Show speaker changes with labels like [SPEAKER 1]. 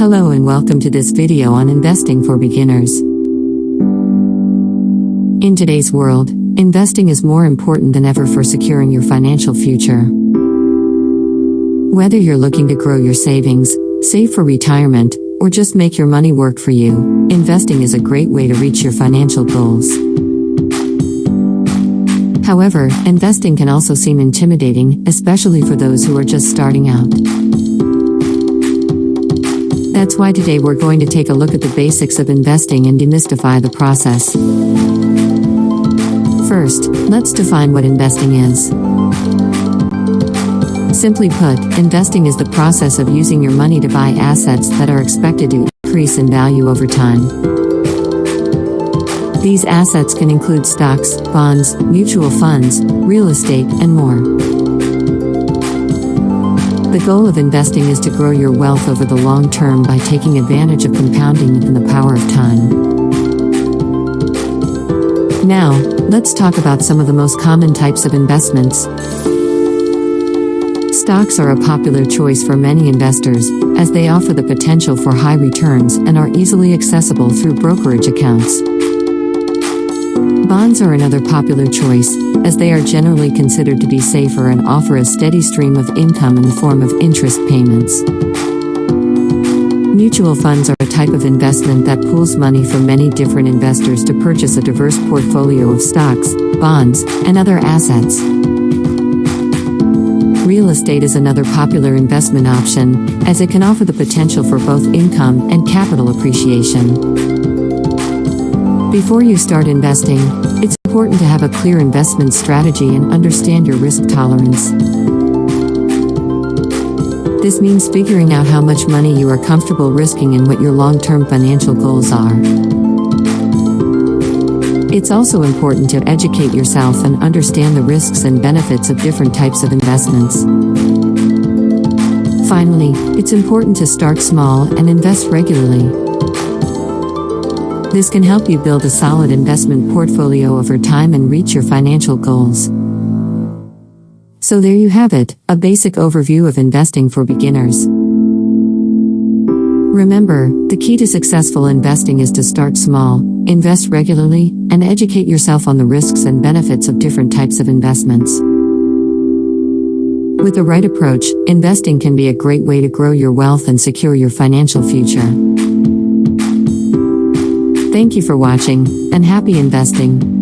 [SPEAKER 1] Hello and welcome to this video on investing for beginners. In today's world, investing is more important than ever for securing your financial future. Whether you're looking to grow your savings, save for retirement, or just make your money work for you, investing is a great way to reach your financial goals. However, investing can also seem intimidating, especially for those who are just starting out. That's why today we're going to take a look at the basics of investing and demystify the process. First, let's define what investing is. Simply put, investing is the process of using your money to buy assets that are expected to increase in value over time. These assets can include stocks, bonds, mutual funds, real estate, and more. The goal of investing is to grow your wealth over the long term by taking advantage of compounding and the power of time. Now, let's talk about some of the most common types of investments. Stocks are a popular choice for many investors, as they offer the potential for high returns and are easily accessible through brokerage accounts. Bonds are another popular choice, as they are generally considered to be safer and offer a steady stream of income in the form of interest payments. Mutual funds are a type of investment that pools money from many different investors to purchase a diverse portfolio of stocks, bonds, and other assets. Real estate is another popular investment option, as it can offer the potential for both income and capital appreciation. Before you start investing, it's important to have a clear investment strategy and understand your risk tolerance. This means figuring out how much money you are comfortable risking and what your long-term financial goals are. It's also important to educate yourself and understand the risks and benefits of different types of investments. Finally, it's important to start small and invest regularly. This can help you build a solid investment portfolio over time and reach your financial goals. So there you have it, a basic overview of investing for beginners. Remember, the key to successful investing is to start small, invest regularly, and educate yourself on the risks and benefits of different types of investments. With the right approach, investing can be a great way to grow your wealth and secure your financial future. Thank you for watching, and happy investing!